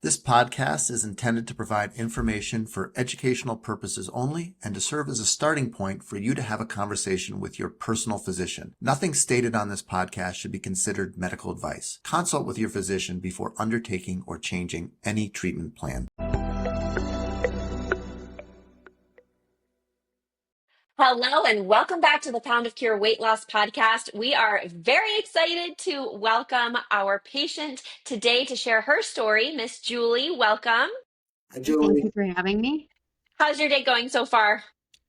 This podcast is intended to provide information for educational purposes only and to serve as a starting point for you to have a conversation with your personal physician. Nothing stated on this podcast should be considered medical advice. Consult with your physician before undertaking or changing any treatment plan. Hello and welcome back to the Pound of Cure Weight Loss Podcast. We are very excited to welcome our patient today to share her story. Miss Julie, welcome. Hi, Julie. Thank you for having me. How's your day going so far?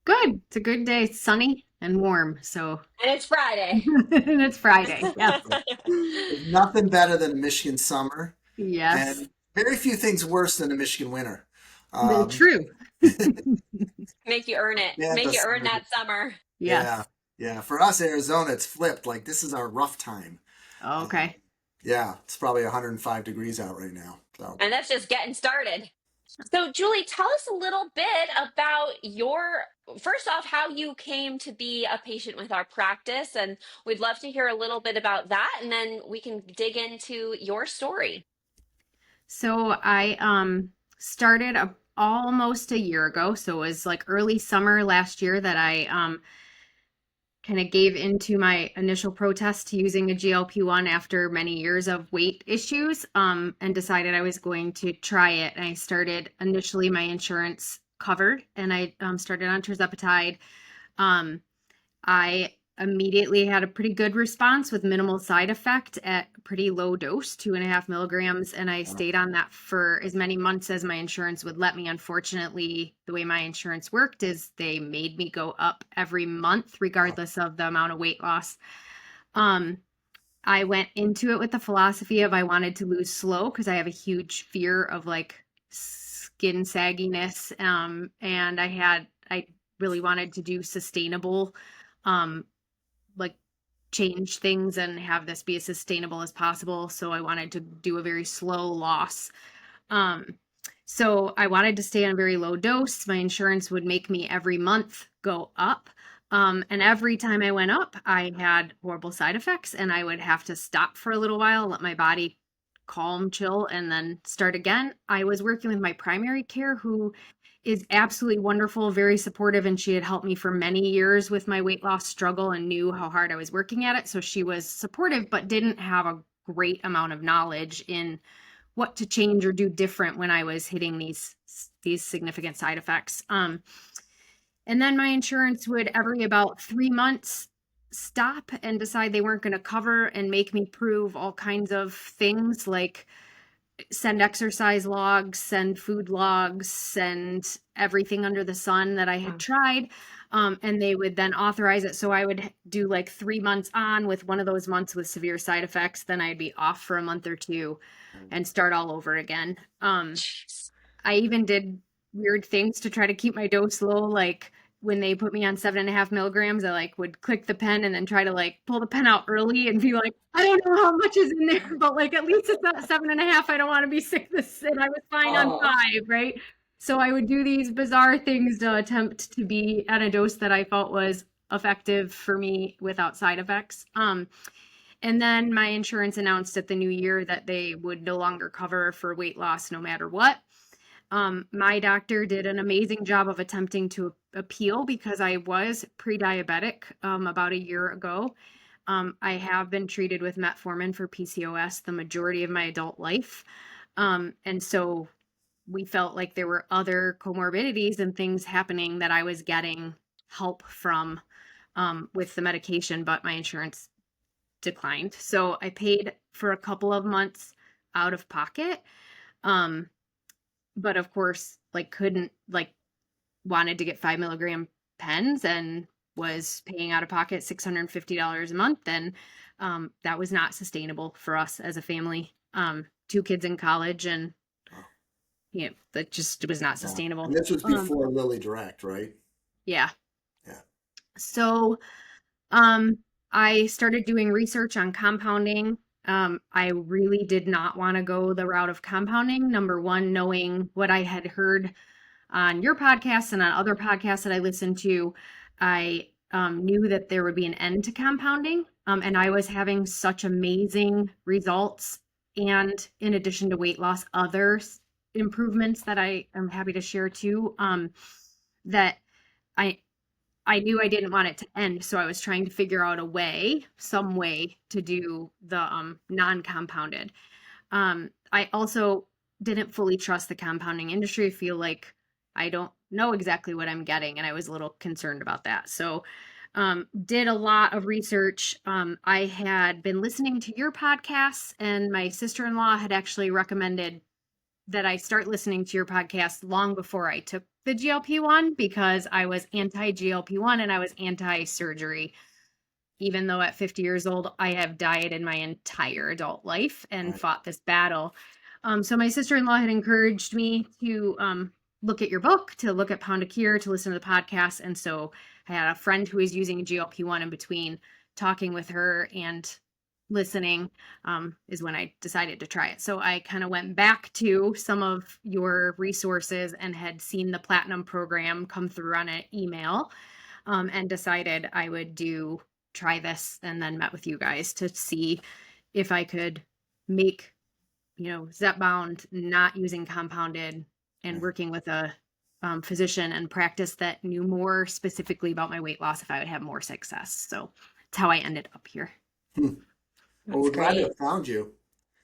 Good. It's a good day. It's sunny and warm. And it's Friday. And it's Friday. Yes. There's nothing better than a Michigan summer. Yes. And very few things worse than a Michigan winter. True. Make you earn it. Yeah, Make you earn summer. that summer. Yes. Yeah. For us, Arizona, it's flipped. Like, this is our rough time. Okay. Yeah, it's probably 105 degrees out right now. So. And that's just getting started. So, Julie, tell us a little bit about first off, how you came to be a patient with our practice. And we'd love to hear a little bit about that. And then we can dig into your story. So I started almost a year ago. So it was like early summer last year that I kind of gave into my initial protest to using a GLP-1 after many years of weight issues, and decided I was going to try it. And I started, initially my insurance covered, and I started on tirzepatide. I immediately had a pretty good response with minimal side effect at pretty low dose, 2.5 milligrams. And I stayed on that for as many months as my insurance would let me. Unfortunately, the way my insurance worked is they made me go up every month, regardless of the amount of weight loss. I went into it with the philosophy of I wanted to lose slow because I have a huge fear of like skin sagginess. And I really wanted to do sustainable, like change things and have this be as sustainable as possible. So I wanted to do a very slow loss. So I wanted to stay on a very low dose. My insurance would make me every month go up. And every time I went up, I had horrible side effects and I would have to stop for a little while, let my body calm, chill, and then start again. I was working with my primary care, who is absolutely wonderful, very supportive, and she had helped me for many years with my weight loss struggle and knew how hard I was working at it. So she was supportive, but didn't have a great amount of knowledge in what to change or do different when I was hitting these significant side effects. And then my insurance would every about 3 months stop and decide they weren't going to cover and make me prove all kinds of things like send exercise logs, send food logs, send everything under the sun that I had tried. And they would then authorize it. So I would do like 3 months on with one of those months with severe side effects. Then I'd be off for a month or two and start all over again. I even did weird things to try to keep my dose low. Like when they put me on 7.5 milligrams, I like would click the pen and then try to like pull the pen out early and be like, I don't know how much is in there, but like at least it's not 7.5. I don't want to be sick this, and I was fine on 5, right? So I would do these bizarre things to attempt to be at a dose that I felt was effective for me without side effects. And then my insurance announced at the new year that they would no longer cover for weight loss no matter what. My doctor did an amazing job of attempting to appeal because I was pre-diabetic about a year ago. I have been treated with metformin for PCOS the majority of my adult life. And so we felt like there were other comorbidities and things happening that I was getting help from with the medication, but my insurance declined. So I paid for a couple of months out of pocket. But of course, like couldn't wanted to get 5 milligram pens and was paying out of pocket $650 a month. And that was not sustainable for us as a family. 2 kids in college, and that just was not sustainable. And this was before Lilly Direct, right? Yeah. Yeah. So I started doing research on compounding. I really did not want to go the route of compounding. Number one, knowing what I had heard on your podcast and on other podcasts that I listened to, I knew that there would be an end to compounding. And I was having such amazing results. And in addition to weight loss, other improvements that I am happy to share too. That I I knew I didn't want it to end, so I was trying to figure out some way to do the non-compounded. I also didn't fully trust the compounding industry. I feel like I don't know exactly what I'm getting, and I was a little concerned about that. So, did a lot of research. I had been listening to your podcasts, and my sister-in-law had actually recommended that I start listening to your podcast long before I took the GLP-1 because I was anti-GLP-1 and I was anti-surgery. Even though at 50 years old, I have dieted my entire adult life and Right. fought this battle. So my sister-in-law had encouraged me to look at your book, to look at Pound a Cure, to listen to the podcast. And so I had a friend who was using a GLP-1 in between talking with her and listening is when I decided to try it. So I kind of went back to some of your resources and had seen the Platinum program come through on an email and decided I would try this, and then met with you guys to see if I could make, Zepbound not using compounded and Right. working with a physician and practice that knew more specifically about my weight loss if I would have more success. So that's how I ended up here. Well, That's we're glad to great. have found you.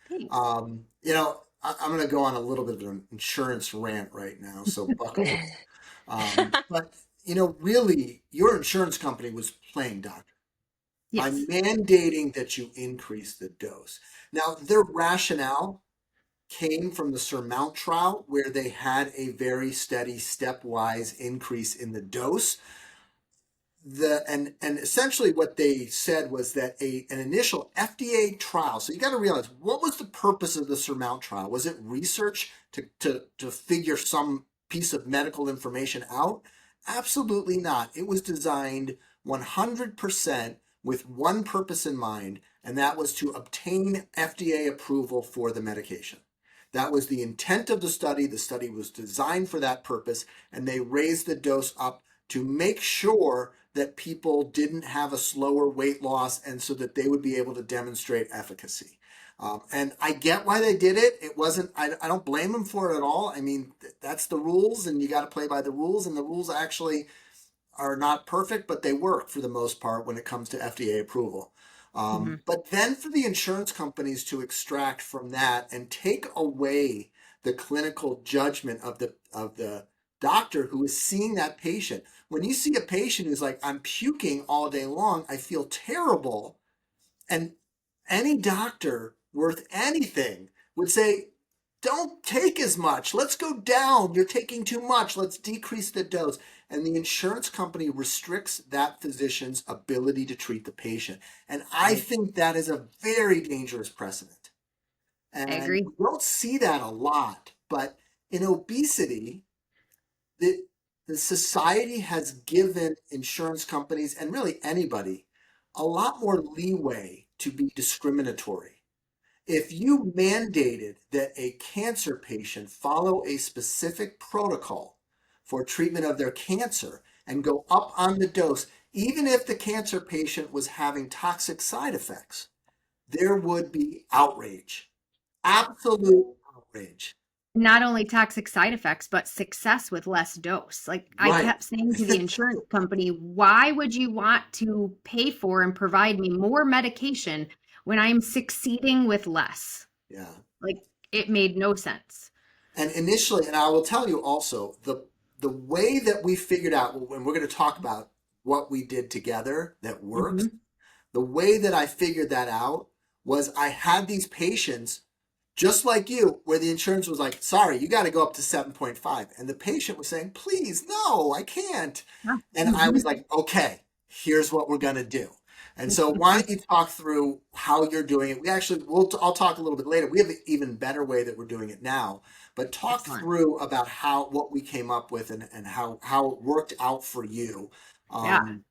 Thanks. I'm going to go on a little bit of an insurance rant right now, so buckle in. But, really, your insurance company was playing doctor by Yes. mandating that you increase the dose. Now, their rationale came from the Surmount trial, where they had a very steady, stepwise increase in the dose. And essentially what they said was that an initial FDA trial. So you got to realize, what was the purpose of the Surmount trial? Was it research to figure some piece of medical information out? Absolutely not. It was designed 100% with one purpose in mind, and that was to obtain FDA approval for the medication. That was the intent of the study. The study was designed for that purpose, and they raised the dose up to make sure that people didn't have a slower weight loss, and so that they would be able to demonstrate efficacy. And I get why they did it. It wasn't, I don't blame them for it at all. I mean, that's the rules, and you got to play by the rules, and the rules actually are not perfect, but they work for the most part when it comes to FDA approval. Hmm. But then for the insurance companies to extract from that and take away the clinical judgment of the doctor who is seeing that patient. When you see a patient who's like, I'm puking all day long, I feel terrible, and any doctor worth anything would say, don't take as much. Let's go down. You're taking too much. Let's decrease the dose. And the insurance company restricts that physician's ability to treat the patient. And I Right. think that is a very dangerous precedent. I And agree. we don't see that a lot. But in obesity, the, the society has given insurance companies, and really anybody, a lot more leeway to be discriminatory. If you mandated that a cancer patient follow a specific protocol for treatment of their cancer and go up on the dose, even if the cancer patient was having toxic side effects, there would be outrage. Absolute outrage. Not only toxic side effects, but success with less dose. Like I Right. kept saying to the insurance company, why would you want to pay for and provide me more medication when I'm succeeding with less? Yeah. Like it made no sense. And initially, and I will tell you also, the way that we figured out, when we're going to talk about what we did together that works, Hmm. the way that I figured that out was I had these patients just like you, where the insurance was like, sorry, you got to go up to 7.5. And the patient was saying, please, no, I can't. And I was like, okay, here's what we're going to do. And so why don't you talk through how you're doing it? I'll talk a little bit later. We have an even better way that we're doing it now, but talk Excellent. through about what we came up with, and how it worked out for you. Yeah. Um,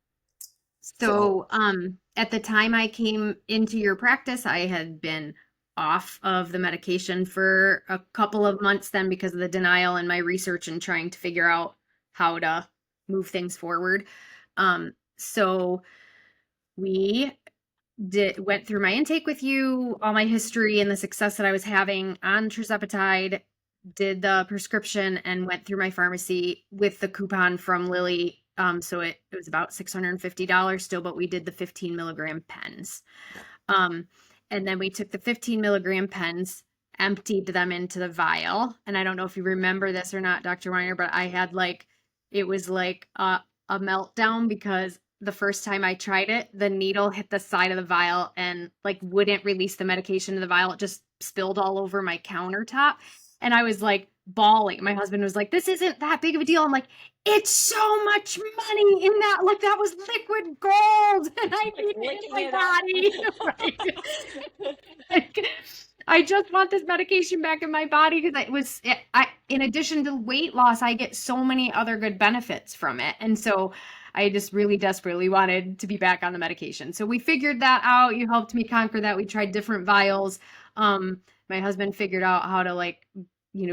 so So, at the time I came into your practice, I had been off of the medication for a couple of months then because of the denial and my research and trying to figure out how to move things forward. So we went through my intake with you, all my history and the success that I was having on tirzepatide. did the prescription and went through my pharmacy with the coupon from Lilly. So it was about $650 still, but we did the 15 milligram pens. And then we took the 15 milligram pens, emptied them into the vial. And I don't know if you remember this or not, Dr. Weiner, but I had it was like a meltdown because the first time I tried it, the needle hit the side of the vial and wouldn't release the medication to the vial. It just spilled all over my countertop. And I was bawling. My husband was like, this isn't that big of a deal. I'm like, it's so much money in that. That was liquid gold. And I need it in my body. Right? I just want this medication back in my body because in addition to weight loss, I get so many other good benefits from it. And so I just really desperately wanted to be back on the medication. So we figured that out. You helped me conquer that. We tried different vials. My husband figured out how to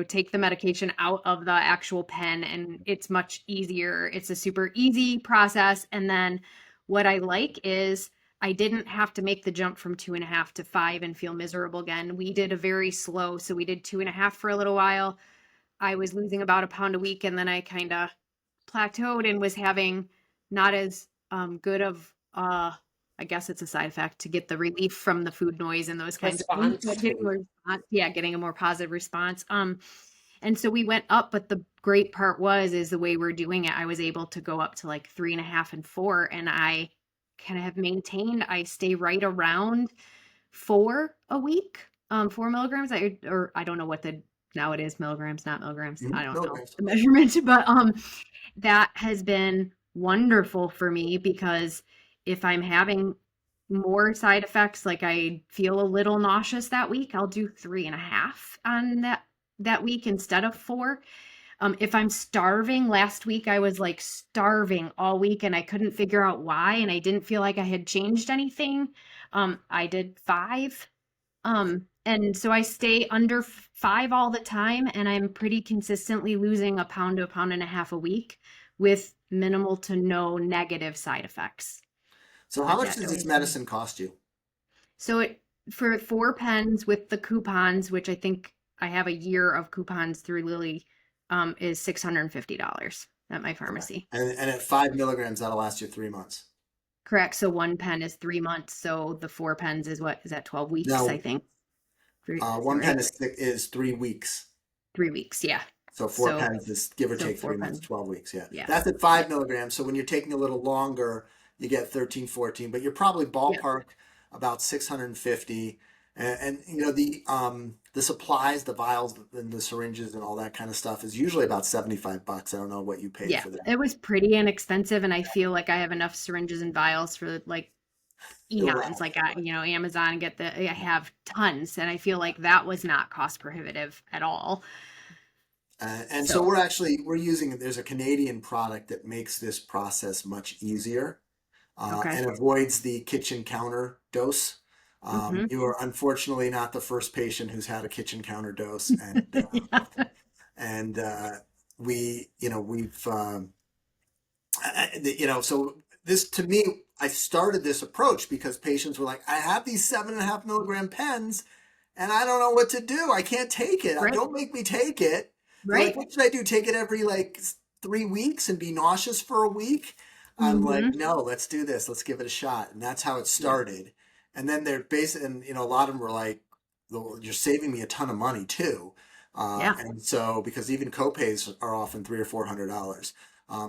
take the medication out of the actual pen, and it's much easier. It's a super easy process. And then what I like is I didn't have to make the jump from 2.5 to 5 and feel miserable again. We did a very slow. So we did 2.5 for a little while. I was losing about a pound a week, and then I kind of plateaued and was having not as good of I guess it's a side effect to get the relief from the food noise and those kinds of things. Getting a more positive response. And so we went up, but the great part is the way we're doing it, I was able to go up to 3.5 and 4, and I kind of have maintained. I stay right around 4 a week, 4 milligrams. I don't know what now it is, milligrams, not milligrams. I don't know the measurement, but that has been wonderful for me because if I'm having more side effects, I feel a little nauseous that week, I'll do 3.5 on that week instead of 4. If I'm starving, last week I was starving all week and I couldn't figure out why, and I didn't feel like I had changed anything. I did 5. And so I stay under 5 all the time, and I'm pretty consistently losing a pound to a pound and a half a week with minimal to no negative side effects. So how much does this medicine cost you? So for 4 pens with the coupons, which I think I have a year of coupons through Lilly, is $650 at my pharmacy. Okay. And at 5 milligrams, that'll last you 3 months. Correct. So 1 pen is 3 months. So the 4 pens is what? Is that 12 weeks, No, I think? 1 pen is 3 weeks. 3 weeks, yeah. So 4 pens is give or take 3 months, 12 weeks. Yeah. That's at 5 milligrams. So when you're taking a little longer, you get 13, 14, but you're probably ballpark about 650. And the supplies, the vials and the syringes and all that kind of stuff is usually about $75. I don't know what you paid for that. It was pretty inexpensive, and I feel like I have enough syringes and vials for eons. Amazon I have tons, and I feel like that was not cost prohibitive at all. So we're using, there's a Canadian product that makes this process much easier and avoids the kitchen counter dose. You are unfortunately not the first patient who's had a kitchen counter dose, and so this, to me, I started this approach because patients were like, I have these 7.5 milligram pens and I don't know what to do. I can't take it. Don't make me take it. Right. What should I do? Take it every 3 weeks and be nauseous for a week? I'm like, no, let's do this. Let's give it a shot. And that's how it started. And then they're basically, and a lot of them were like, you're saving me a ton of money too. And so, because even copays are often $300 or $400.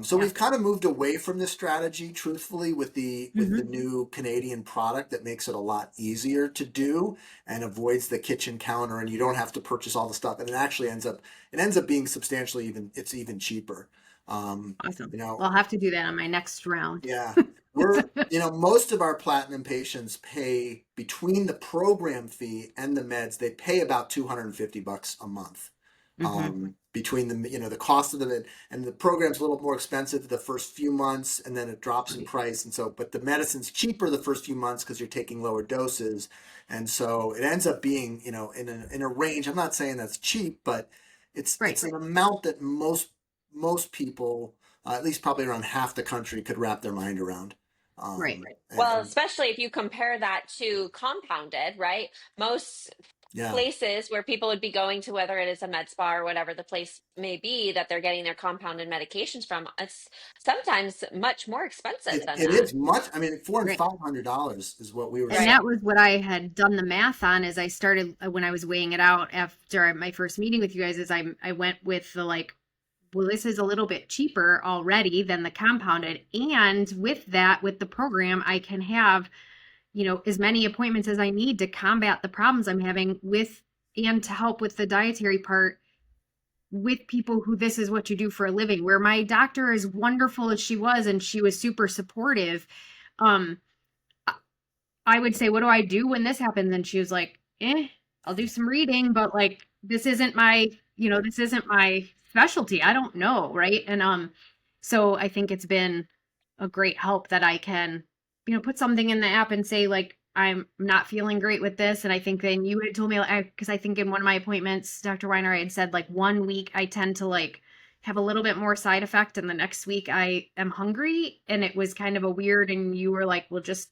So we've kind of moved away from this strategy, truthfully, with the new Canadian product that makes it a lot easier to do and avoids the kitchen counter, and you don't have to purchase all the stuff. And it actually ends up being substantially even cheaper. Awesome. I'll have to do that on my next round. Yeah. We're, most of our platinum patients pay, between the program fee and the meds, they pay about $250 a month. Between the cost of it, and the program's a little more expensive the first few months, and then it drops in price. And so, but the medicine's cheaper the first few months because you're taking lower doses. And so it ends up being, in a range. I'm not saying that's cheap, but it's an amount that most people, at least probably around half the country, could wrap their mind around. Well, especially if you compare that to compounded, right? Most Yeah. places where people would be going to, whether it is a med spa or whatever the place may be that they're getting their compounded medications from, it's sometimes much more expensive than It that. is much. I mean, $400 and Right. $500 is what we were And Right. saying. that was what I had done the math on as I started when I was weighing it out after my first meeting with you guys, is I went with the like, well, this is a little bit cheaper already than the compounded. And with that, with the program, I can have, as many appointments as I need to combat the problems I'm having with and to help with the dietary part with people who this is what you do for a living. Where my doctor, as wonderful as she was, and she was super supportive, um, I would say, what do I do when this happens? And she was like, I'll do some reading, but like, this isn't my specialty. I don't know. Right. And, so I think it's been a great help that I can, put something in the app and say, like, I'm not feeling great with this. And I think then you had told me, because I think in one of my appointments, Dr. Weiner, I had said like 1 week I tend to like have a little bit more side effect, and the next week I am hungry. And it was kind of a weird, and you were like, well, just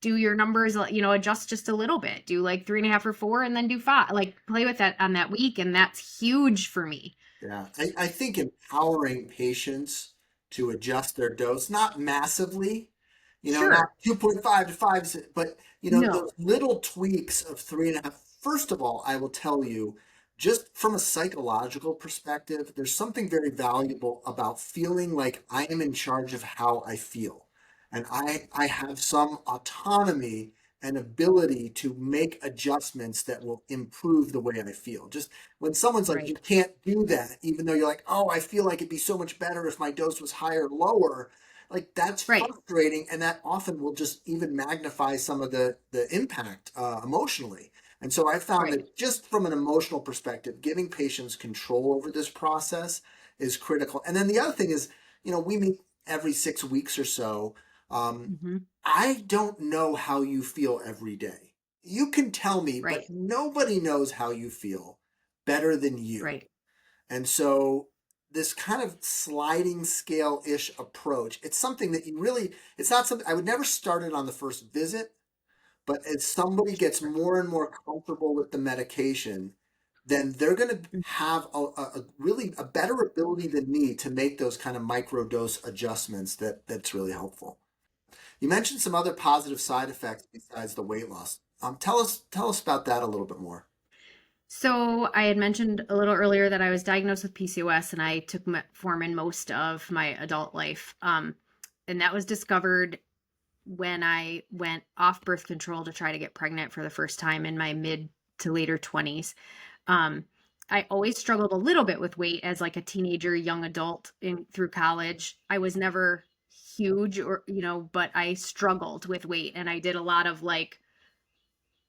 do your numbers, adjust just a little bit, do like 3.5 or 4, and then do 5, like play with that on that week. And that's huge for me. Yeah. I think empowering patients to adjust their dose, not massively, not Sure. 2.5 to 5, but, those No. little tweaks of 3.5. First of all, I will tell you, just from a psychological perspective, there's something very valuable about feeling like I am in charge of how I feel. And I have some autonomy and ability to make adjustments that will improve the way I feel. Just when someone's like, you Right. can't do that, even though you're like, oh, I feel like it'd be so much better if my dose was higher or lower. Like that's Right. frustrating, and that often will just even magnify some of the impact emotionally. And so I found Right. that just from an emotional perspective, giving patients control over this process is critical. And then the other thing is, we meet every 6 weeks or so. Um, Hmm. I don't know how you feel every day. You can tell me, but Right. nobody knows how you feel better than you. Right. And so this kind of sliding scale-ish approach, it's something that it's not something I would never start it on the first visit, but as somebody gets Sure. more and more comfortable with the medication, then they're going to Mm. have a really a better ability than me to make those kind of micro dose adjustments that's really helpful. You mentioned some other positive side effects besides the weight loss. Tell us about that a little bit more. So I had mentioned a little earlier that I was diagnosed with PCOS, and I took metformin most of my adult life. And that was discovered when I went off birth control to try to get pregnant for the first time in my mid to later 20s. Um, I always struggled a little bit with weight as like a teenager, young adult through college. I was never huge, or, but I struggled with weight, and I did a lot of like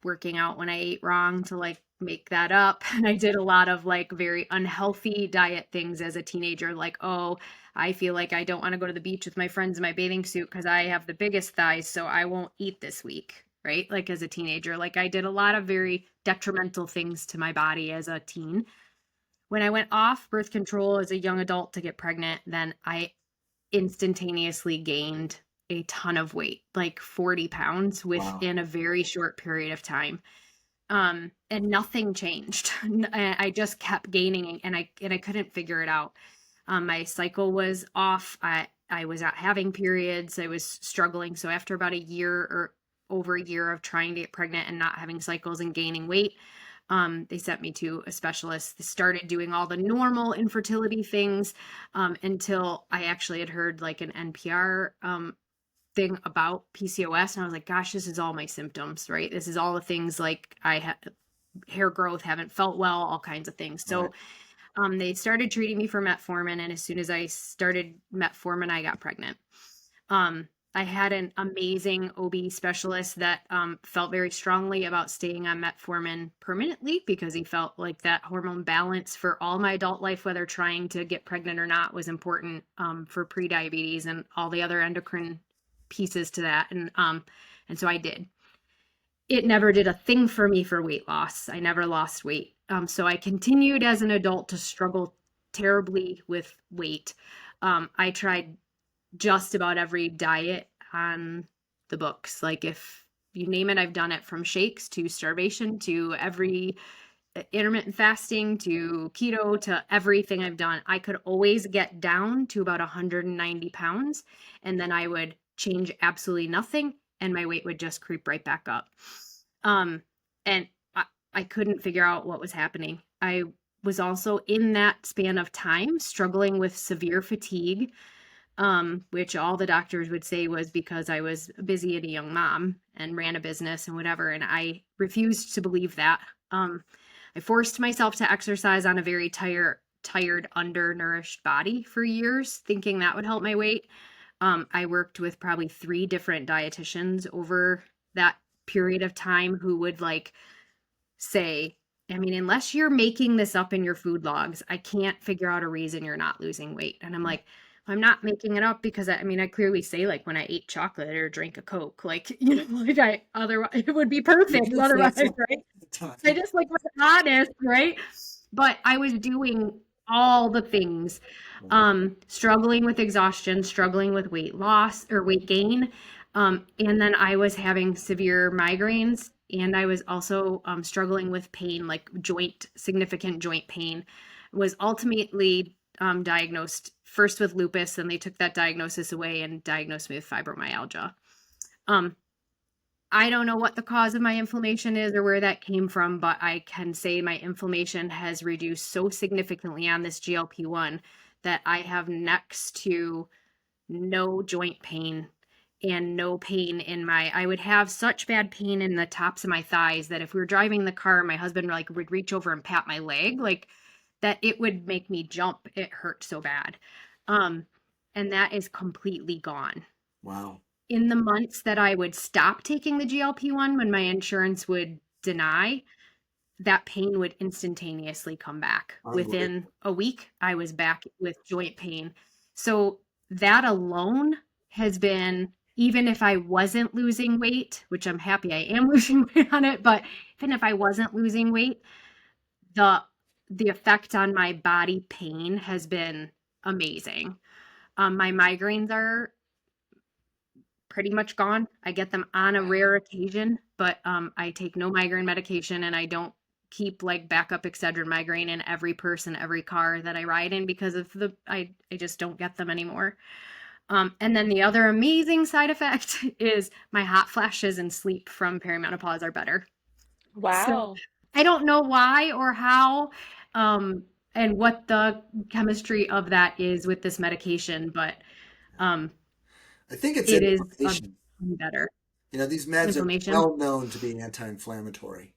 working out when I ate wrong to like make that up. And I did a lot of like very unhealthy diet things as a teenager, like, oh, I feel like I don't want to go to the beach with my friends in my bathing suit because I have the biggest thighs, so I won't eat this week. Right. Like as a teenager, like I did a lot of very detrimental things to my body as a teen. When I went off birth control as a young adult to get pregnant, then I instantaneously gained a ton of weight, like 40 pounds Wow. within a very short period of time. And nothing changed. I just kept gaining, and I couldn't figure it out. My cycle was off. I was not having periods. I was struggling. So after about a year or over a year of trying to get pregnant and not having cycles and gaining weight, they sent me to a specialist. They started doing all the normal infertility things, until I actually had heard like an NPR thing about PCOS, and I was like, gosh, this is all my symptoms, right? This is all the things, like I have hair growth, haven't felt well, all kinds of things. Right. So they started treating me for metformin, and as soon as I started metformin, I got pregnant. I had an amazing OB specialist that felt very strongly about staying on metformin permanently, because he felt like that hormone balance for all my adult life, whether trying to get pregnant or not, was important for prediabetes and all the other endocrine pieces to that. And so I did. It never did a thing for me for weight loss. I never lost weight. So I continued as an adult to struggle terribly with weight. I tried just about every diet on the books. Like if you name it, I've done it, from shakes to starvation to every intermittent fasting to keto to everything I've done. I could always get down to about 190 pounds, and then I would change absolutely nothing and my weight would just creep right back up. And I couldn't figure out what was happening. I was also in that span of time struggling with severe fatigue, which all the doctors would say was because I was busy and a young mom and ran a business and whatever. And I refused to believe that. I forced myself to exercise on a very tired, undernourished body for years, thinking that would help my weight. I worked with probably 3 different dietitians over that period of time who would like say, I mean, unless you're making this up in your food logs, I can't figure out a reason you're not losing weight. And I'm like, I'm not making it up because I mean, I clearly say like when I ate chocolate or drank a Coke, like, you know, like otherwise it would be perfect otherwise, right? I just like was honest, right? But I was doing all the things, struggling with exhaustion, struggling with weight loss or weight gain. And then I was having severe migraines, and I was also struggling with pain, like significant joint pain. Was ultimately diagnosed first with lupus, and they took that diagnosis away and diagnosed me with fibromyalgia. I don't know what the cause of my inflammation is or where that came from, but I can say my inflammation has reduced so significantly on this GLP-1 that I have next to no joint pain and no pain in I would have such bad pain in the tops of my thighs that if we were driving the car, my husband like would reach over and pat my leg, like that it would make me jump. It hurt so bad. And that is completely gone. Wow. In the months that I would stop taking the GLP-1 when my insurance would deny, that pain would instantaneously come back. Within a week, I was back with joint pain. So that alone has been, even if I wasn't losing weight, which I'm happy I am losing weight on it, but even if I wasn't losing weight, the effect on my body pain has been amazing. My migraines are pretty much gone. I get them on a rare occasion, but I take no migraine medication, and I don't keep like backup Excedrin migraine in every every car that I ride in because of I just don't get them anymore. And then the other amazing side effect is my hot flashes and sleep from perimenopause are better. Wow. So I don't know why or how, and what the chemistry of that is with this medication, but I think it's it is better. You know, these meds are well known to be anti-inflammatory.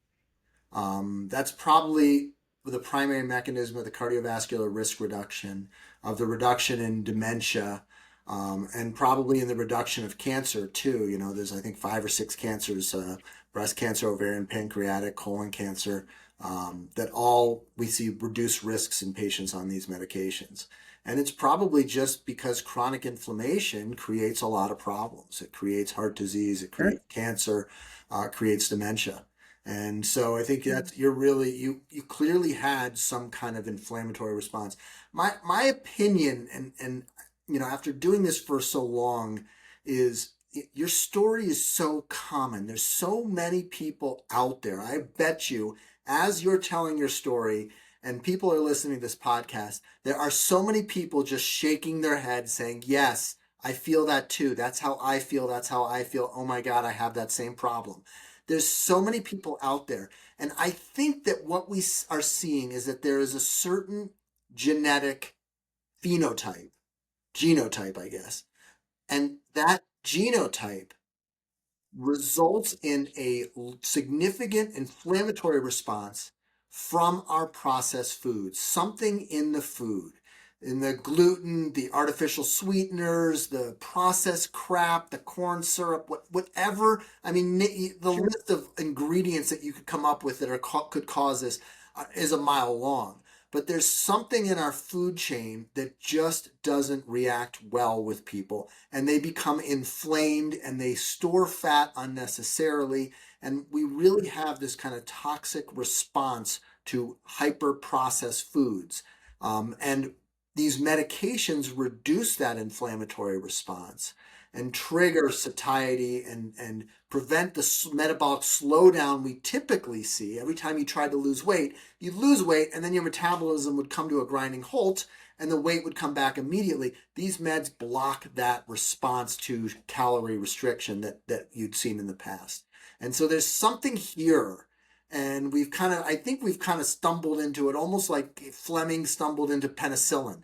That's probably the primary mechanism of the cardiovascular risk reduction, of the reduction in dementia, and probably in the reduction of cancer too. You know, there's I think 5 or 6 cancers, breast cancer, ovarian, pancreatic, colon cancer, that all we see reduced risks in patients on these medications. And it's probably just because chronic inflammation creates a lot of problems. It creates heart disease, it creates cancer, creates dementia. And so I think that you clearly had some kind of inflammatory response. My opinion, and you know, after doing this for so long, is your story is so common. There's so many people out there. I bet you, as you're telling your story and people are listening to this podcast, there are so many people just shaking their head saying, yes, I feel that too. That's how I feel. That's how I feel. Oh my God, I have that same problem. There's so many people out there. And I think that what we are seeing is that there is a certain genetic genotype, I guess. And that genotype results in a significant inflammatory response from our processed foods, something in the food, in the gluten, the artificial sweeteners, the processed crap, the corn syrup, whatever. I mean, the list of ingredients that you could come up with that could cause this is a mile long. But there's something in our food chain that just doesn't react well with people, and they become inflamed and they store fat unnecessarily. And we really have this kind of toxic response to hyper processed foods. And these medications reduce that inflammatory response. and trigger satiety and prevent the metabolic slowdown we typically see. Every time you try to lose weight, you'd lose weight and then your metabolism would come to a grinding halt and the weight would come back immediately. These meds block that response to calorie restriction that you'd seen in the past. And so there's something here. And I think we've kind of stumbled into it, almost like Fleming stumbled into penicillin.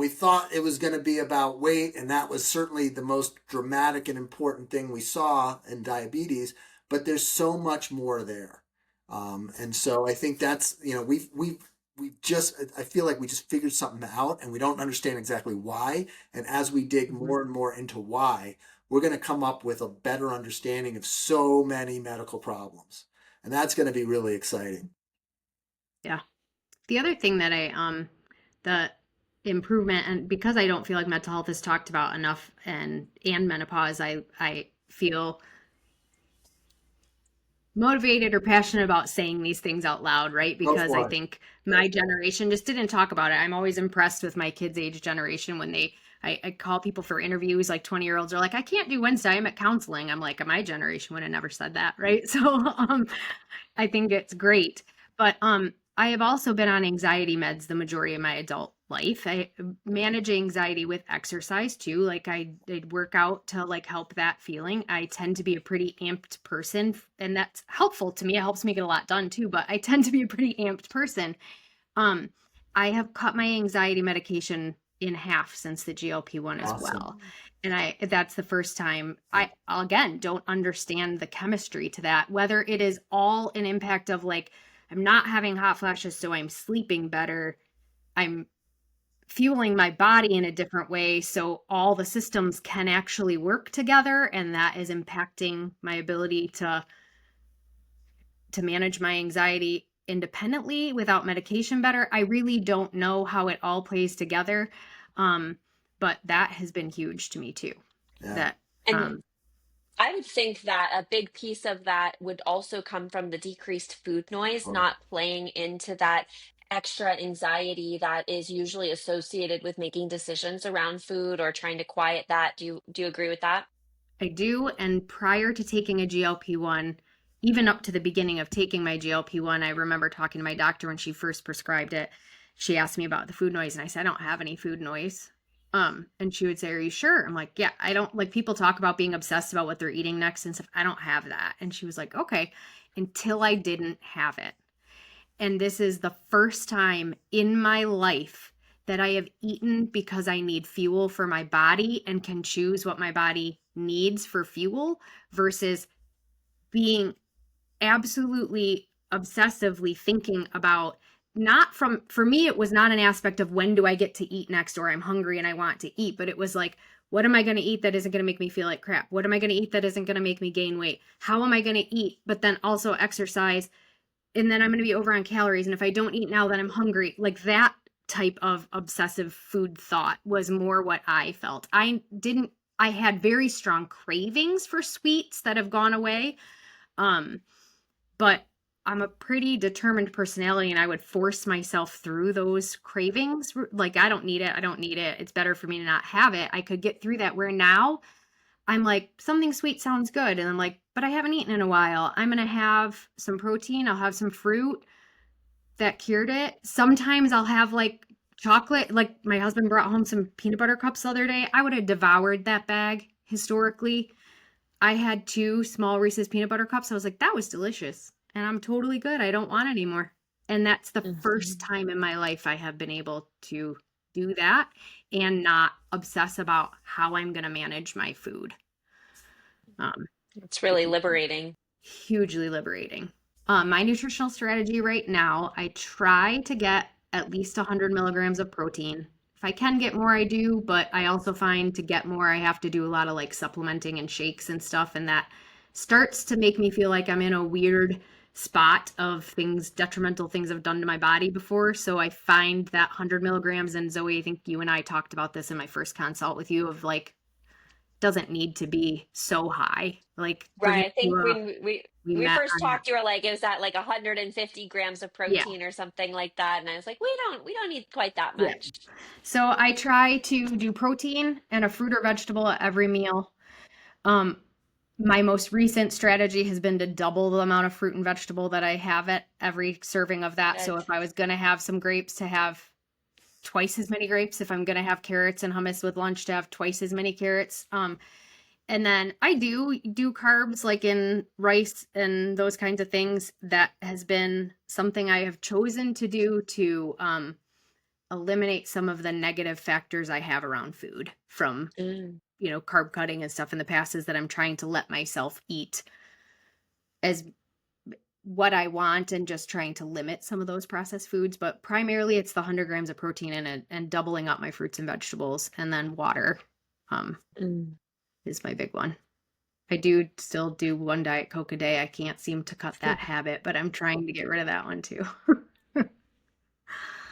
We thought it was going to be about weight, and that was certainly the most dramatic and important thing we saw in diabetes, but there's so much more there. And so I think that's, I feel like we just figured something out and we don't understand exactly why. And as we dig more and more into why, we're going to come up with a better understanding of so many medical problems. And that's going to be really exciting. Yeah. The other thing that the improvement, and because I don't feel like mental health is talked about enough and menopause, I feel motivated or passionate about saying these things out loud, right? Because I think my generation just didn't talk about it. I'm always impressed with my kids' age generation when I call people for interviews, like 20-year-olds are like, I can't do Wednesday, I'm at counseling. I'm like, my generation would have never said that, right? So I think it's great. But I have also been on anxiety meds the majority of my adult life. I manage anxiety with exercise too. Like I work out to like help that feeling. I tend to be a pretty amped person, and that's helpful to me. It helps me get a lot done too, but I tend to be a pretty amped person. I have cut my anxiety medication in half since the GLP-1 as well. And that's the first time I, again, don't understand the chemistry to that, whether it is all an impact of like, I'm not having hot flashes, so I'm sleeping better. I'm fueling my body in a different way, so all the systems can actually work together, and that is impacting my ability to manage my anxiety independently without medication better. I really don't know how it all plays together, but that has been huge to me too. Yeah. I would think that a big piece of that would also come from the decreased food noise, not playing into that extra anxiety that is usually associated with making decisions around food or trying to quiet that. Do you agree with that? I do. And prior to taking a GLP-1, even up to the beginning of taking my GLP-1, I remember talking to my doctor when she first prescribed it. She asked me about the food noise, and I said, I don't have any food noise. And she would say, are you sure? I'm like, yeah, I don't, like, people talk about being obsessed about what they're eating next and stuff. I don't have that. And she was like, okay, until I didn't have it. And this is the first time in my life that I have eaten because I need fuel for my body and can choose what my body needs for fuel versus being absolutely obsessively thinking about, for me, it was not an aspect of when do I get to eat next or I'm hungry and I want to eat, but it was like, what am I going to eat that isn't going to make me feel like crap? What am I going to eat that isn't going to make me gain weight? How am I going to eat, but then also exercise? And then I'm going to be over on calories. And if I don't eat now, then I'm hungry. Like that type of obsessive food thought was more what I felt. I had very strong cravings for sweets that have gone away. But I'm a pretty determined personality, and I would force myself through those cravings. Like, I don't need it. I don't need it. It's better for me to not have it. I could get through that, where now I'm like, something sweet sounds good. And I'm like, but I haven't eaten in a while. I'm going to have some protein. I'll have some fruit. That cured it. Sometimes I'll have like chocolate. Like my husband brought home some peanut butter cups the other day. I would have devoured that bag historically. I had 2 small Reese's peanut butter cups. I was like, that was delicious. And I'm totally good. I don't want any more. And that's the first time in my life I have been able to do that and not obsess about how I'm going to manage my food. It's really liberating. Hugely liberating. My nutritional strategy right now, I try to get at least 100 milligrams of protein. If I can get more, I do, but I also find to get more, I have to do a lot of like supplementing and shakes and stuff. And that starts to make me feel like I'm in a weird spot of detrimental things I've done to my body before. So I find that 100 milligrams, and Zoe, I think you and I talked about this in my first consult with you, of like, doesn't need to be so high. Like, Right. I think we When we met first on that. talked, you were like, it was at like 150 grams of Yeah. protein or something like that. And I was like, we don't need quite that Yeah. much. So I try to do protein and a fruit or vegetable at every meal. Um, my most recent strategy has been to double the amount of fruit and vegetable that I have at every serving of that. So Good. if I was going to have some grapes, to have twice as many grapes. If I'm going to have carrots and hummus with lunch, to have twice as many carrots. And then I do carbs like in rice and those kinds of things. That has been something I have chosen to do to eliminate some of the negative factors I have around food from, Mm. carb cutting and stuff in the past, is that I'm trying to let myself eat as what I want and just trying to limit some of those processed foods. But primarily it's the 100 grams of protein in it and doubling up my fruits and vegetables, and then water um, Mm. is my big one. I do still do one Diet Coke a day. I can't seem to cut that habit, but I'm trying to get rid of that one too.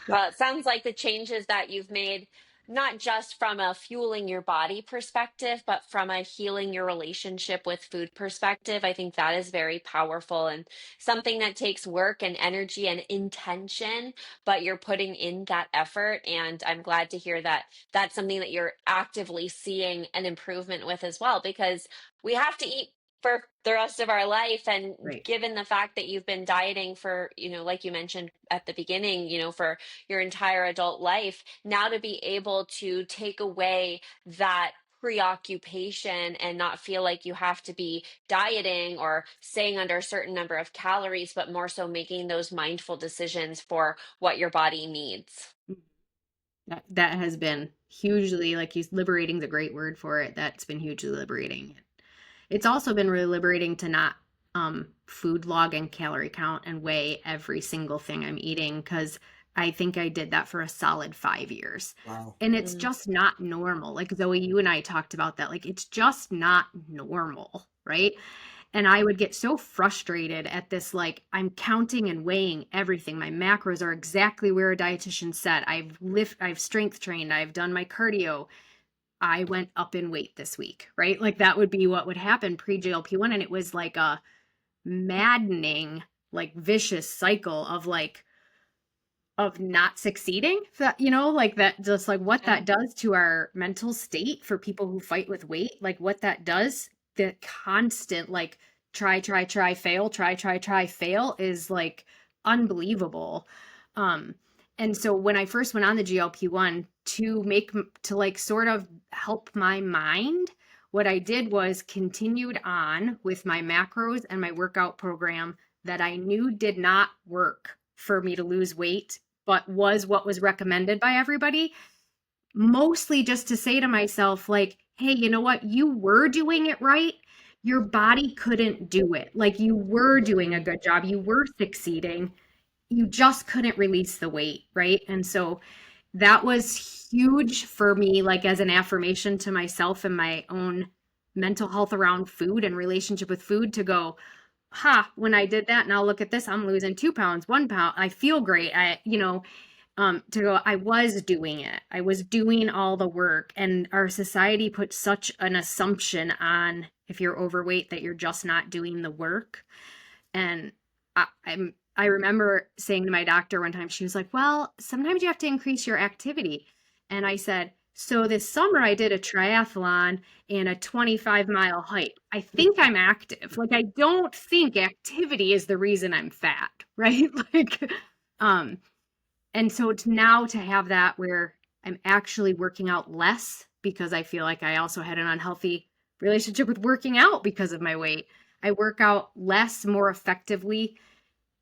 Well, it sounds like the changes that you've made, not just from a fueling your body perspective, but from a healing your relationship with food perspective. I think that is very powerful and something that takes work and energy and intention, but you're putting in that effort. And I'm glad to hear that that's something that you're actively seeing an improvement with as well, because we have to eat for the rest of our life. And Right. given the fact that you've been dieting for, like you mentioned at the beginning, for your entire adult life, now to be able to take away that preoccupation and not feel like you have to be dieting or staying under a certain number of calories, but more so making those mindful decisions for what your body needs. That has been hugely, like, liberating is a great word for it. That's been hugely liberating. It's also been really liberating to not food log and calorie count and weigh every single thing I'm eating, because I think I did that for a solid 5 years. Wow. And it's Mm. just not normal. Like, Zoe, you and I talked about that. Like, it's just not normal, right? And I would get so frustrated at this, like, I'm counting and weighing everything. My macros are exactly where a dietitian said. I've strength trained, I've done my cardio. I went up in weight this week, right? Like, that would be what would happen pre GLP-1. And it was like a maddening, like, vicious cycle of not succeeding. That, like, that, just like what Yeah. that does to our mental state for people who fight with weight, like what that does, the constant, like, try, fail, fail is like unbelievable. And so when I first went on the GLP-1 to like sort of help my mind, what I did was continued on with my macros and my workout program that I knew did not work for me to lose weight, but was what was recommended by everybody, mostly just to say to myself, like, hey, you know what? You were doing it right. Your body couldn't do it. Like, you were doing a good job. You were succeeding. You just couldn't release the weight, right? And so that was huge for me, like, as an affirmation to myself and my own mental health around food and relationship with food, to go, when I did that, now look at this, I'm losing 2 pounds, 1 pound. I feel great. To go, I was doing it. I was doing all the work. And our society puts such an assumption on, if you're overweight, that you're just not doing the work. And I remember saying to my doctor one time, she was like, well, sometimes you have to increase your activity. And I said, so this summer I did a triathlon and a 25-mile hike. I think I'm active. Like, I don't think activity is the reason I'm fat, right? Like, and so now to have that where I'm actually working out less, because I feel like I also had an unhealthy relationship with working out because of my weight. I work out less, more effectively,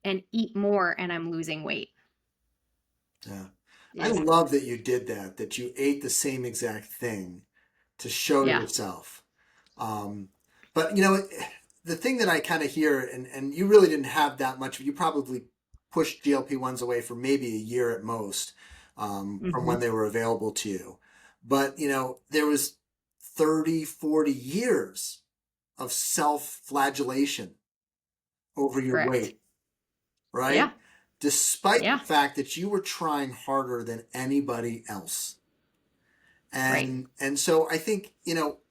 and eat more, and I'm losing weight. Yeah. I Yeah. love that you did that you ate the same exact thing to show Yeah. yourself. But the thing that I kind of hear, and you really didn't have that much, you probably pushed GLP-1s away for maybe a year at most, from when they were available to you. But, there was 30, 40 years of self-flagellation over your Correct. weight, right? Yeah. Despite Yeah. the fact that you were trying harder than anybody else. Right. And so I think,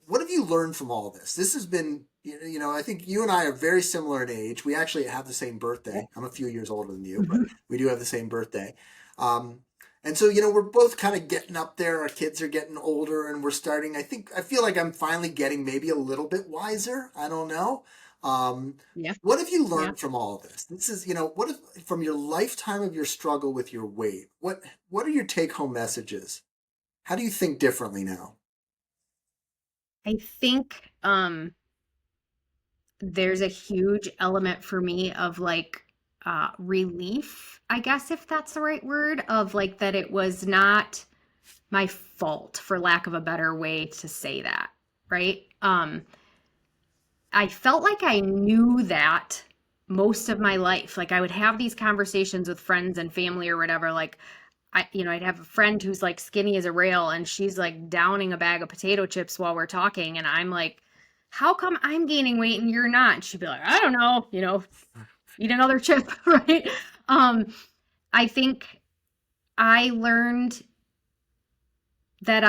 what have you learned from all this? This has been, I think you and I are very similar in age. We actually have the same birthday. I'm a few years older than you, but we do have the same birthday. Um, and so, we're both kind of getting up there. Our kids are getting older and we're starting. I feel like I'm finally getting maybe a little bit wiser. I don't know. Um, Yeah. what have you Yeah. learned from all of this? This is, what if from your lifetime of your struggle with your weight, what are your take home messages? How do you think differently now? I think there's a huge element for me of like relief, I guess, if that's the right word, of like that it was not my fault, for lack of a better way to say that, right? I felt like I knew that most of my life. Like I would have these conversations with friends and family or whatever, like I'd have a friend who's like skinny as a rail and she's like downing a bag of potato chips while we're talking. And I'm like, how come I'm gaining weight and you're not? And she'd be like, I don't know, eat another chip, right? Um, I think I learned that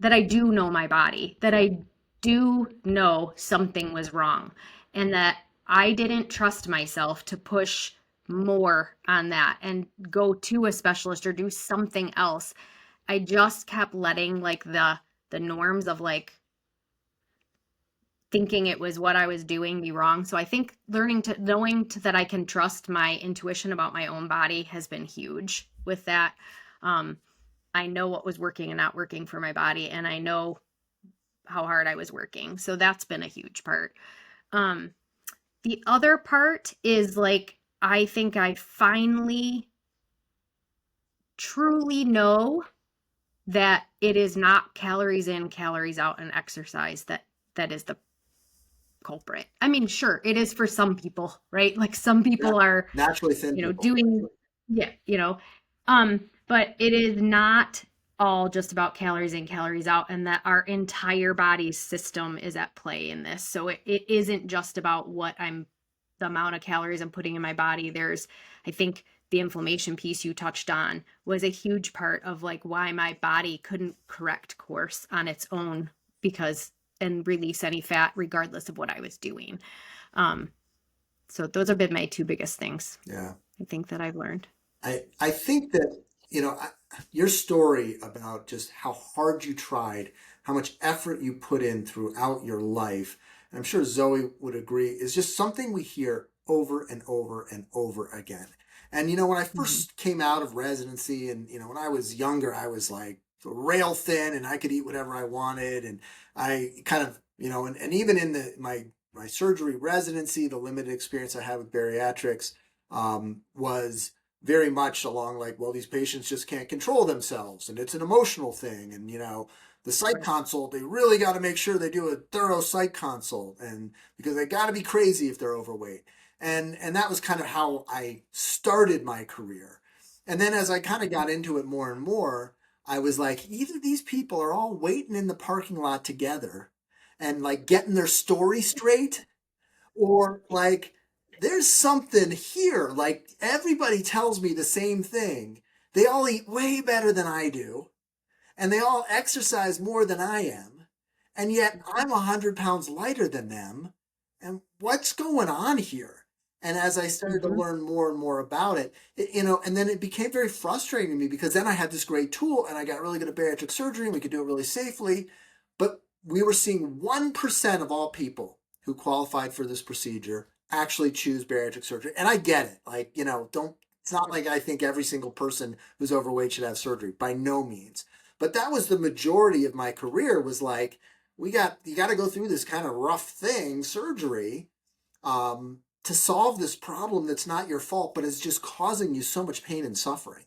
that I do know my body, that I do know something was wrong, and that I didn't trust myself to push more on that and go to a specialist or do something else. I just kept letting like the norms of like thinking it was what I was doing be wrong. So I think that I can trust my intuition about my own body has been huge with that. Um, I know what was working and not working for my body, and I know how hard I was working. So that's been a huge part. Um, the other part is like, I think I finally truly know that it is not calories in, calories out, and exercise that is the culprit. I mean, sure, it is for some people, right? Like some Yeah, people are, naturally thin people. doing, yeah, but it is not all just about calories in, calories out, and that our entire body system is at play in this. So it isn't just about the amount of calories I'm putting in my body. I think the inflammation piece you touched on was a huge part of like why my body couldn't correct course on its own and release any fat regardless of what I was doing. So those have been my two biggest things. Yeah. I think that I've learned. I think that, your story about just how hard you tried, how much effort you put in throughout your life, and I'm sure Zoe would agree, is just something we hear over and over and over again. And, when I first came out of residency and, when I was younger, I was like rail thin and I could eat whatever I wanted. And I kind of, and even in my surgery residency, the limited experience I had with bariatrics was very much along like, well, these patients just can't control themselves and it's an emotional thing. And, the psych consult, they really got to make sure they do a thorough psych consult and because they got to be crazy if they're overweight. And that was kind of how I started my career. And then as I kind of got into it more and more, I was like, either these people are all waiting in the parking lot together and like getting their story straight, or like there's something here. Like everybody tells me the same thing. They all eat way better than I do, and they all exercise more than I am, and yet I'm 100 pounds lighter than them. And what's going on here? And as I started to learn more and more about it, and then it became very frustrating to me because then I had this great tool and I got really good at bariatric surgery and we could do it really safely. But we were seeing 1% of all people who qualified for this procedure actually choose bariatric surgery. And I get it. Like, it's not like I think every single person who's overweight should have surgery, by no means. But that was the majority of my career, was like, you got to go through this kind of rough thing, surgery, to solve this problem that's not your fault, but is just causing you so much pain and suffering.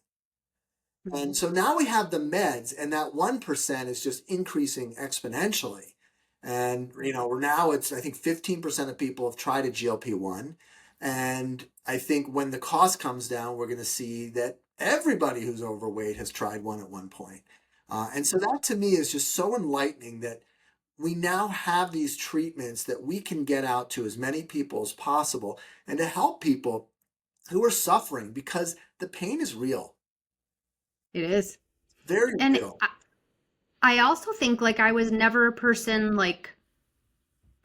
And so now we have the meds, and that 1% is just increasing exponentially. And, I think 15% of people have tried a GLP-1. And I think when the cost comes down, we're going to see that everybody who's overweight has tried one at one point. And so that to me is just so enlightening that we now have these treatments that we can get out to as many people as possible and to help people who are suffering, because the pain is real. It is. Very And real. I also think like I was never a person like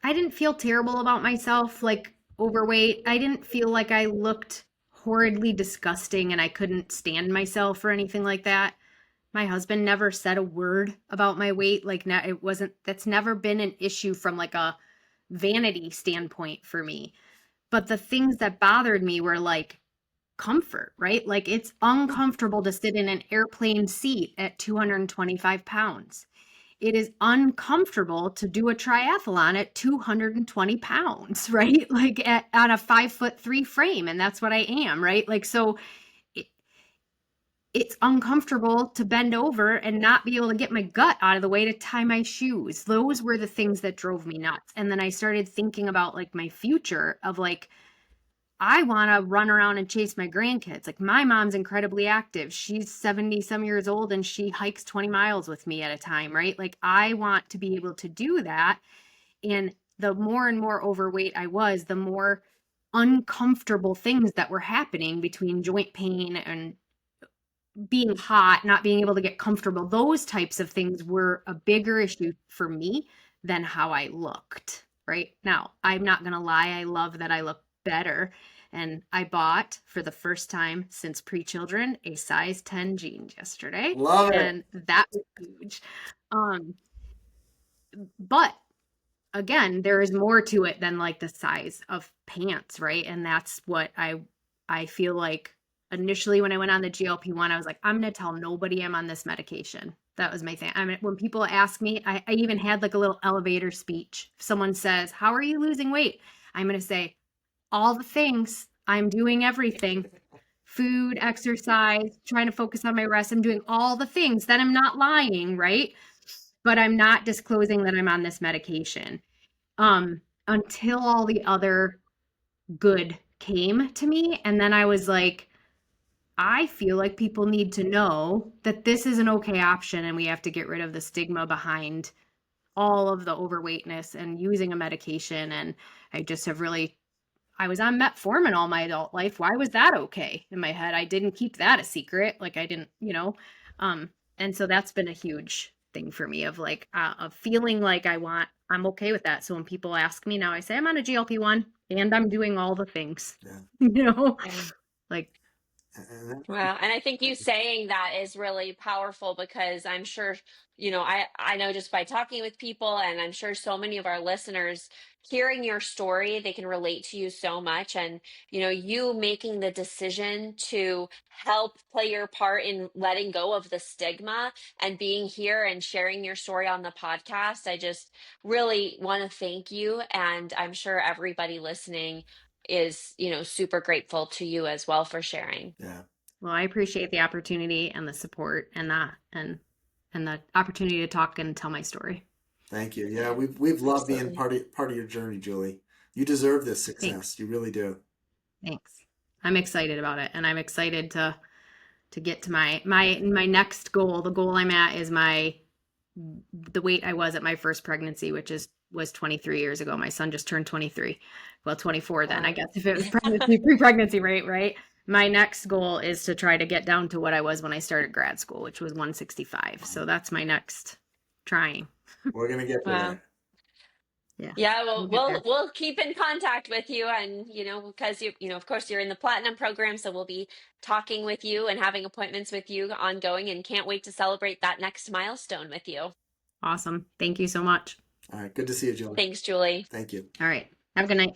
I didn't feel terrible about myself, like overweight. I didn't feel like I looked horridly disgusting and I couldn't stand myself or anything like that. My husband never said a word about my weight. Like, it wasn't, that's never been an issue from like a vanity standpoint for me. But the things that bothered me were like comfort, right? Like, it's uncomfortable to sit in an airplane seat at 225 pounds. It is uncomfortable to do a triathlon at 220 pounds, right? Like on a 5'3" frame. And that's what I am, right? Like, so it's uncomfortable to bend over and not be able to get my gut out of the way to tie my shoes. Those were the things that drove me nuts. And then I started thinking about like my future of like, I want to run around and chase my grandkids. Like, my mom's incredibly active. She's 70 some years old and she hikes 20 miles with me at a time, right? Like, I want to be able to do that. And the more and more overweight I was, the more uncomfortable things that were happening between joint pain and being hot, not being able to get comfortable. Those types of things were a bigger issue for me than how I looked, right? Now, I'm not going to lie. I love that I look better. And I bought, for the first time since pre-children, a size 10 jeans yesterday. Love it. And that was huge. But again, there is more to it than like the size of pants, right? And that's what I feel like initially when I went on the GLP-1, I was like, I'm going to tell nobody I'm on this medication. That was my thing. I mean, when people ask me, I even had like a little elevator speech. If someone says, how are you losing weight? I'm going to say, all the things. I'm doing everything. Food, exercise, trying to focus on my rest. I'm doing all the things. Then I'm not lying, right? But I'm not disclosing that I'm on this medication. Until all the other good came to me. And then I was like, I feel like people need to know that this is an okay option and we have to get rid of the stigma behind all of the overweightness and using a medication. And I just have really, I was on metformin all my adult life. Why was that okay in my head? I didn't keep that a secret. Like, I didn't, and so that's been a huge thing for me of like, of feeling like I'm okay with that. So when people ask me now, I say I'm on a GLP-1 and I'm doing all the things, like, Well, and I think you saying that is really powerful because I'm sure, I know just by talking with people, and I'm sure so many of our listeners hearing your story, they can relate to you so much. And, you making the decision to help play your part in letting go of the stigma and being here and sharing your story on the podcast. I just really want to thank you. And I'm sure everybody listening is, super grateful to you as well for sharing. Yeah. well, I appreciate the opportunity and the support and the opportunity to talk and tell my story. Thank you. Yeah, we've loved being Absolutely. part of your journey, Julie. You deserve this success. Thanks. You really do. Thanks. I'm excited about it, and I'm excited to get to my next goal. The goal I'm at is the weight I was at my first pregnancy, which was 23 years ago. My son just turned 23. Well, 24 then, I guess, if it was pregnancy, pre-pregnancy rate, right? My next goal is to try to get down to what I was when I started grad school, which was 165. So that's my next trying. We're gonna get Wow. there. Yeah, well, We'll get there. we'll keep in contact with you, and because of course, you're in the platinum program, so we'll be talking with you and having appointments with you ongoing, and can't wait to celebrate that next milestone with you. Awesome. Thank you so much. All right. Good to see you, Julie. Thanks, Julie. Thank you. All right. Have a good night.